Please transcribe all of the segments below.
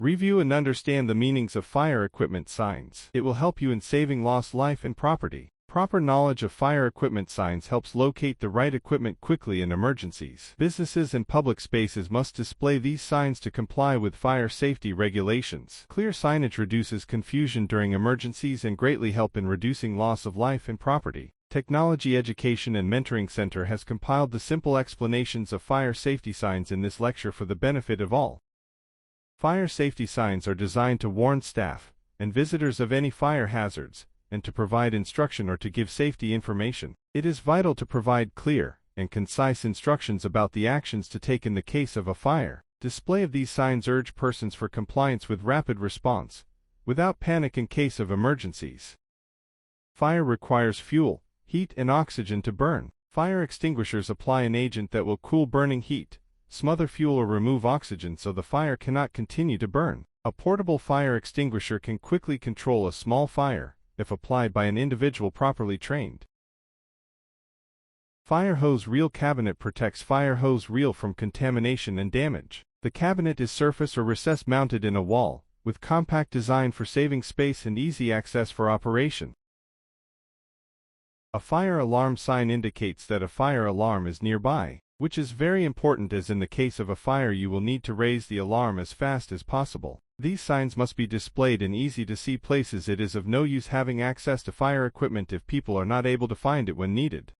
Review and understand the meanings of fire equipment signs. It will help you in saving lost life and property. Proper knowledge of fire equipment signs helps locate the right equipment quickly in emergencies. Businesses and public spaces must display these signs to comply with fire safety regulations. Clear signage reduces confusion during emergencies and greatly help in reducing loss of life and property. Technology Education and Mentoring Center has compiled the simple explanations of fire safety signs in this lecture for the benefit of all. Fire safety signs are designed to warn staff and visitors of any fire hazards, and to provide instruction or to give safety information. It is vital to provide clear and concise instructions about the actions to take in the case of a fire. Display of these signs urge persons for compliance with rapid response, without panic in case of emergencies. Fire requires fuel, heat and oxygen to burn. Fire extinguishers apply an agent that will cool burning heat, smother fuel or remove oxygen so the fire cannot continue to burn. A portable fire extinguisher can quickly control a small fire, if applied by an individual properly trained. Fire hose reel cabinet protects fire hose reel from contamination and damage. The cabinet is surface or recess mounted in a wall, with compact design for saving space and easy access for operation. A fire alarm sign indicates that a fire alarm is nearby, which is very important as in the case of a fire you will need to raise the alarm as fast as possible. These signs must be displayed in easy-to-see places. It is of no use having access to fire equipment if people are not able to find it when needed.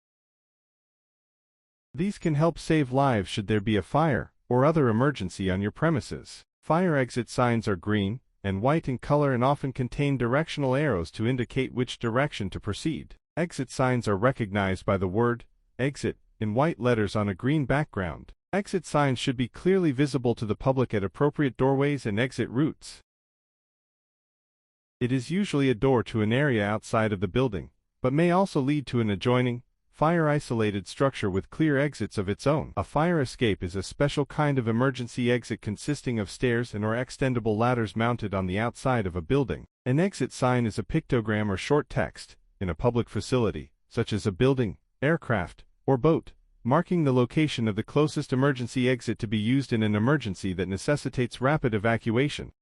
These can help save lives should there be a fire or other emergency on your premises. Fire exit signs are green and white in color and often contain directional arrows to indicate which direction to proceed. Exit signs are recognized by the word exit in white letters on a green background. Exit signs should be clearly visible to the public at appropriate doorways and exit routes. It is usually a door to an area outside of the building, but may also lead to an adjoining, fire-isolated structure with clear exits of its own. A fire escape is a special kind of emergency exit consisting of stairs and/or extendable ladders mounted on the outside of a building. An exit sign is a pictogram or short text in a public facility, such as a building, aircraft, or boat, marking the location of the closest emergency exit to be used in an emergency that necessitates rapid evacuation.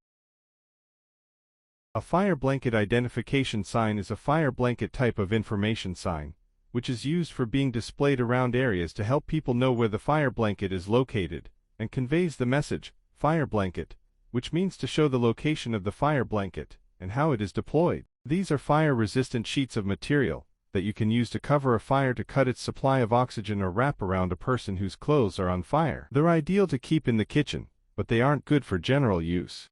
A fire blanket identification sign is a fire blanket type of information sign, which is used for being displayed around areas to help people know where the fire blanket is located, and conveys the message, fire blanket, which means to show the location of the fire blanket, and how it is deployed. These are fire-resistant sheets of material that you can use to cover a fire to cut its supply of oxygen or wrap around a person whose clothes are on fire. They're ideal to keep in the kitchen, but they aren't good for general use.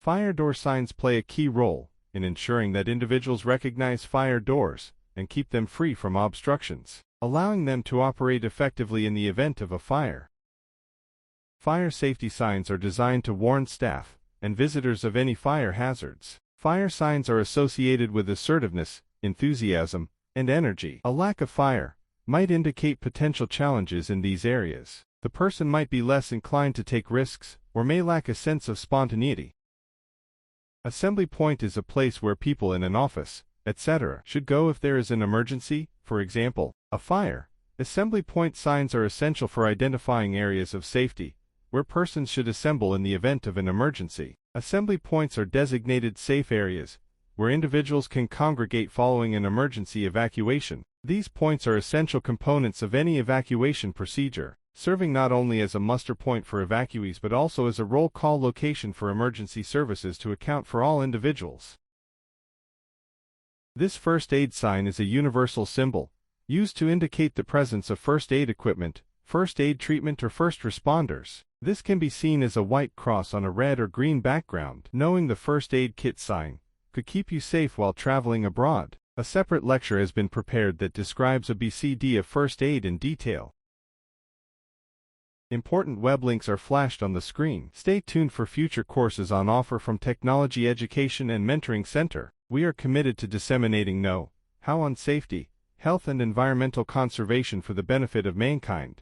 Fire door signs play a key role in ensuring that individuals recognize fire doors and keep them free from obstructions, allowing them to operate effectively in the event of a fire. Fire safety signs are designed to warn staff and visitors of any fire hazards. Fire signs are associated with assertiveness, enthusiasm, and energy. A lack of fire might indicate potential challenges in these areas. The person might be less inclined to take risks, or may lack a sense of spontaneity. Assembly point is a place where people in an office, etc., should go if there is an emergency, for example, a fire. Assembly point signs are essential for identifying areas of safety, where persons should assemble in the event of an emergency. Assembly points are designated safe areas, where individuals can congregate following an emergency evacuation. These points are essential components of any evacuation procedure, serving not only as a muster point for evacuees but also as a roll call location for emergency services to account for all individuals. This first aid sign is a universal symbol, used to indicate the presence of first aid equipment, first aid treatment or first responders. This can be seen as a white cross on a red or green background. Knowing the first aid kit sign could keep you safe while traveling abroad. A separate lecture has been prepared that describes ABCD of first aid in detail. Important web links are flashed on the screen. Stay tuned for future courses on offer from Technology Education and Mentoring Center. We are committed to disseminating know-how on safety, health and environmental conservation for the benefit of mankind.